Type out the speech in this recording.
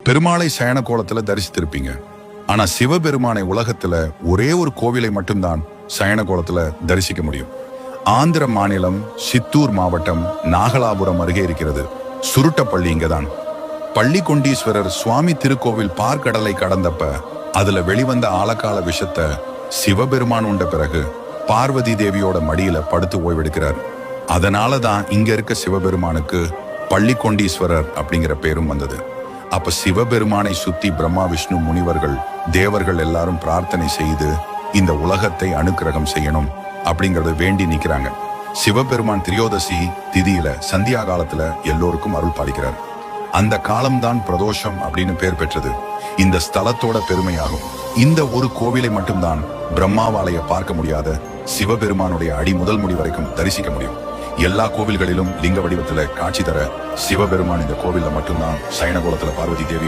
பெருமாளை சயன கோலத்துல தரிசித்திருப்பீங்க. ஆனா சிவபெருமானை உலகத்துல ஒரே ஒரு கோவிலை மட்டும்தான் சயன கோலத்துல தரிசிக்க முடியும். ஆந்திர மாநிலம் சித்தூர் மாவட்டம் நாகலாபுரம் அருகே இருக்கிறது சுருட்டப்பள்ளி. இங்கதான் பள்ளிகொண்டீஸ்வரர் சுவாமி திருக்கோவில் பார்க்கடலை கடந்தப்ப அதுல வெளிவந்த ஆழகால விஷத்தை சிவபெருமான் உண்ட பிறகு பார்வதி தேவியோட மடியில படுத்து ஓய்வெடுக்கிறார். அதனாலதான் இங்க இருக்க சிவபெருமானுக்கு பள்ளிகொண்டீஸ்வரர் அப்படிங்கிற பேரும் வந்தது. அப்ப சிவபெருமானை சுத்தி பிரம்மா விஷ்ணு முனிவர்கள் தேவர்கள் எல்லாரும் பிரார்த்தனை செய்து இந்த உலகத்தை அனுக்கிரகம் செய்யணும் அப்படிங்கறத வேண்டி நிக்கிறாங்க. சிவபெருமான் திரியோதசி திதியில சந்தியா காலத்துல எல்லோருக்கும் அருள் பாலிக்கிறார். அந்த காலம்தான் பிரதோஷம் அப்படின்னு பேர் பெற்றது. இந்த ஸ்தலத்தோட பெருமையாகும். இந்த ஒரு கோவிலை மட்டும்தான் பிரம்மாவாலய பார்க்க முடியாத சிவபெருமானுடைய அடி முதல் முடி வரைக்கும் தரிசிக்க முடியும். எல்லா கோவில்களிலும் லிங்க வடிவத்துல காட்சி தர சிவபெருமான் இந்த கோவில்ல மட்டும்தான் சயனகோலத்துல பார்வதி தேவி